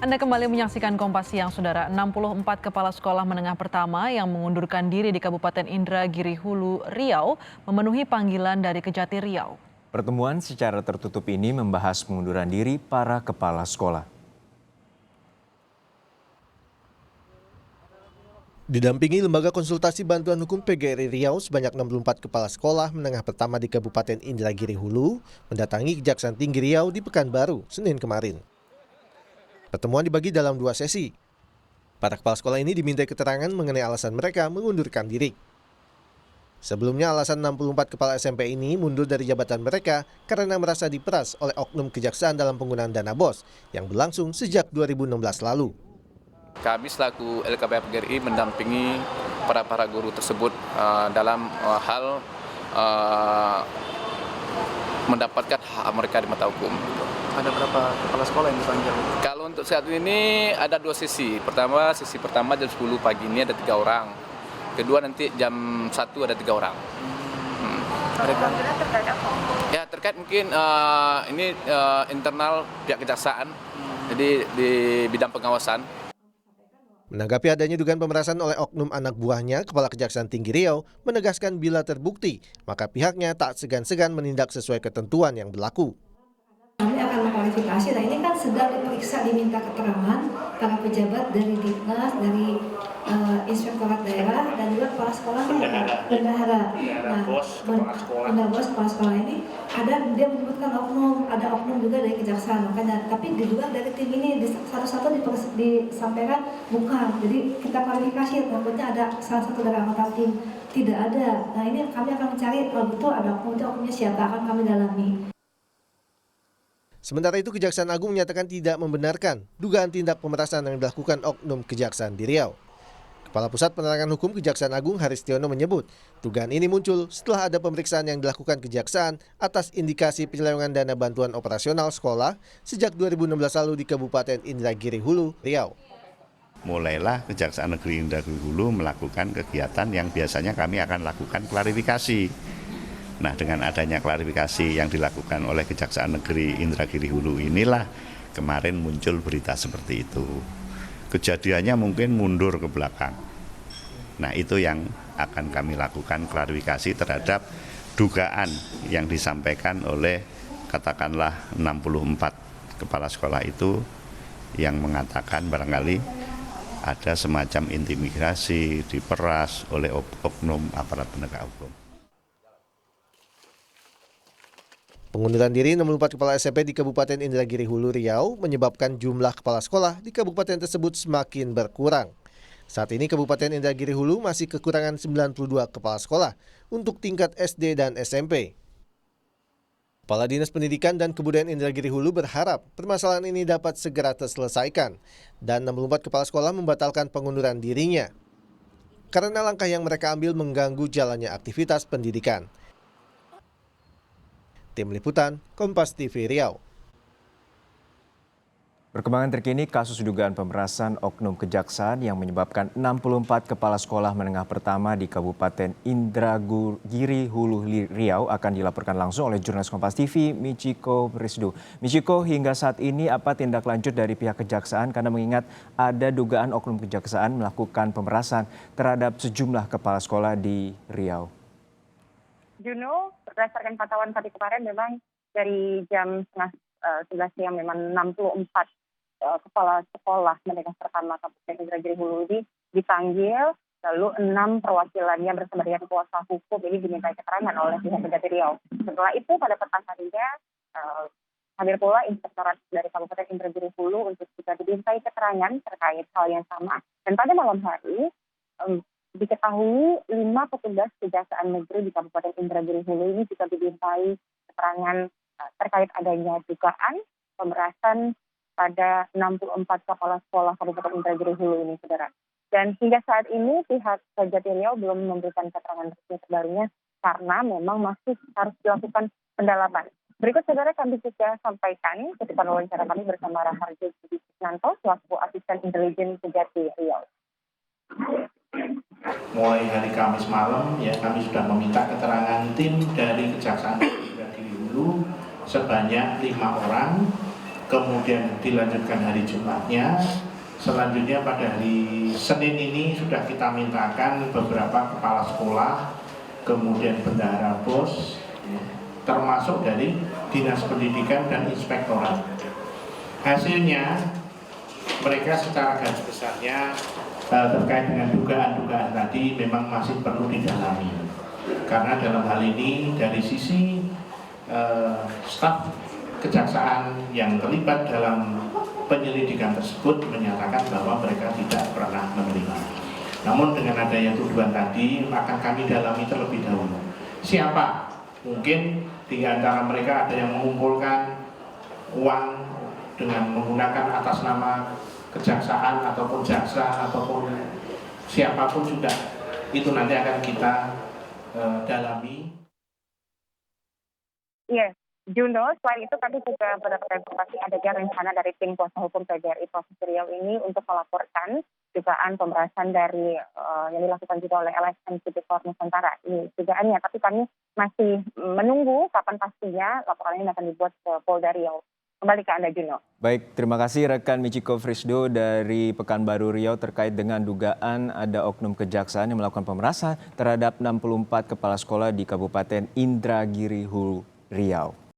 Anda kembali menyaksikan Kompas Siang, Saudara. 64 kepala sekolah menengah pertama yang mengundurkan diri di Kabupaten Indragiri Hulu, Riau memenuhi panggilan dari Kejati Riau. Pertemuan secara tertutup ini membahas pengunduran diri para kepala sekolah. Didampingi Lembaga Konsultasi Bantuan Hukum PGRI Riau, sebanyak 64 kepala sekolah menengah pertama di Kabupaten Indragiri Hulu mendatangi Kejaksaan Tinggi Riau di Pekanbaru, Senin kemarin. Pertemuan dibagi dalam 2 sesi. Para kepala sekolah ini dimintai keterangan mengenai alasan mereka mengundurkan diri. Sebelumnya alasan 64 kepala SMP ini mundur dari jabatan mereka karena merasa diperas oleh oknum kejaksaan dalam penggunaan dana BOS yang berlangsung sejak 2016 lalu. Kami selaku LKPP PGRI mendampingi para guru tersebut dalam hal mendapatkan hak mereka di mata hukum. Ada berapa kepala sekolah yang dipanggil? Kalau untuk saat ini ada 2 sesi. Sesi pertama jam 10 pagi ini ada 3 orang. Kedua nanti jam 1 ada 3 orang. Ya terkait mungkin ini internal pihak kejaksaan, jadi di bidang pengawasan. Menanggapi adanya dugaan pemerasan oleh oknum anak buahnya, Kepala Kejaksaan Tinggi Riau menegaskan bila terbukti, maka pihaknya tak segan-segan menindak sesuai ketentuan yang berlaku. Kami akan mengklarifikasi, nah ini kan sedang diperiksa, diminta keterangan para pejabat dari Dinas, dari Inspektorat Daerah, dan juga kepala sekolah bendahara. Nah, bos kepala sekolah ini dia menyebutkan oknum, ada oknum juga dari kejaksaan, makanya. Tapi di luar dari tim ini satu-satu disampaikan bukan. Jadi kita klarifikasi, takutnya ada salah satu dari anggota tim tidak ada. Nah ini kami akan mencari kalau betul ada oknum, itu oknumnya siapa, akan kami dalami. Sementara itu, Kejaksaan Agung menyatakan tidak membenarkan dugaan tindak pemerasan yang dilakukan oknum Kejaksaan di Riau. Kepala Pusat Penerangan Hukum Kejaksaan Agung Haristiono menyebut, dugaan ini muncul setelah ada pemeriksaan yang dilakukan Kejaksaan atas indikasi penyelewengan dana bantuan operasional sekolah sejak 2016 lalu di Kabupaten Indragiri Hulu, Riau. Mulailah Kejaksaan Negeri Indragiri Hulu melakukan kegiatan yang biasanya kami akan lakukan klarifikasi. Nah, dengan adanya klarifikasi yang dilakukan oleh Kejaksaan Negeri Indragiri Hulu inilah kemarin muncul berita seperti itu. Kejadiannya mungkin mundur ke belakang. Nah, itu yang akan kami lakukan klarifikasi terhadap dugaan yang disampaikan oleh katakanlah 64 kepala sekolah itu yang mengatakan barangkali ada semacam intimidasi, diperas oleh oknum aparat penegak hukum. Pengunduran diri 64 kepala SMP di Kabupaten Indragiri Hulu, Riau menyebabkan jumlah kepala sekolah di kabupaten tersebut semakin berkurang. Saat ini Kabupaten Indragiri Hulu masih kekurangan 92 kepala sekolah untuk tingkat SD dan SMP. Kepala Dinas Pendidikan dan Kebudayaan Indragiri Hulu berharap permasalahan ini dapat segera terselesaikan dan 64 kepala sekolah membatalkan pengunduran dirinya karena langkah yang mereka ambil mengganggu jalannya aktivitas pendidikan. Tim Liputan, Kompas TV Riau. Perkembangan terkini kasus dugaan pemerasan oknum kejaksaan yang menyebabkan 64 kepala sekolah menengah pertama di Kabupaten Indragiri Hulu, Riau akan dilaporkan langsung oleh jurnalis Kompas TV Michiko Prisdu. Michiko, hingga saat ini apa tindak lanjut dari pihak kejaksaan karena mengingat ada dugaan oknum kejaksaan melakukan pemerasan terhadap sejumlah kepala sekolah di Riau? Juno, berdasarkan pantauan kami kemarin memang dari jam 11 siang memang 64 kepala sekolah menengah pertama Kabupaten Indragiri Hulu ini dipanggil, lalu 6 perwakilannya bersama dengan kuasa hukum ini dimintai keterangan oleh pihak Kejati Riau. Setelah itu pada petang harinya hadir pula Inspektorat dari Kabupaten Indragiri Hulu untuk juga dimintai keterangan terkait hal yang sama. Dan pada malam hari diketahui 5 petugas Kejaksaan Negeri di Kabupaten Indragiri Hulu ini juga dimintai keterangan terkait adanya dugaan pemerasan pada 64 kepala sekolah Kabupaten Indragiri Hulu ini, saudara. Dan hingga saat ini pihak Kejati Riau belum memberikan keterangan resmi terbarunya karena memang masih harus dilakukan pendalaman. Berikut saudara kami juga sampaikan ketika wawancara kami bersama Raharjo Budi Nanto selaku Asisten Intelijen Kejati Riau. Mulai hari Kamis malam ya kami sudah meminta keterangan tim dari Kejaksaan Negeri Indragiri Hulu sebanyak 5 orang kemudian dilanjutkan hari Jumatnya. Selanjutnya pada hari Senin ini sudah kita mintakan beberapa kepala sekolah, kemudian bendahara BOS, termasuk dari Dinas Pendidikan dan Inspektorat. Hasilnya mereka secara garis besarnya terkait dengan dugaan-dugaan tadi memang masih perlu didalami. Karena dalam hal ini dari sisi staf kejaksaan yang terlibat dalam penyelidikan tersebut menyatakan bahwa mereka tidak pernah menerima. Namun dengan adanya tuduhan tadi akan kami dalami terlebih dahulu. Siapa? Mungkin di antara mereka ada yang mengumpulkan uang dengan menggunakan atas nama kejaksaan ataupun jaksa ataupun siapapun juga. Itu nanti akan kita dalami. Yes. Juno, selain itu kami juga mendapatkan informasi adanya rencana dari tim kuasa hukum PGRI Provinsi Riau ini untuk melaporkan dugaan pemerasan dari yang dilakukan juga oleh LSM Tipikor Nusantara. Ini dugaannya, tapi kami masih menunggu kapan pastinya laporan ini akan dibuat ke Polda Riau. Kembali ke Anda, Juno. Baik, terima kasih rekan Michiko Frisdo dari Pekanbaru Riau terkait dengan dugaan ada oknum kejaksaan yang melakukan pemerasan terhadap 64 kepala sekolah di Kabupaten Indragiri Hulu Riau.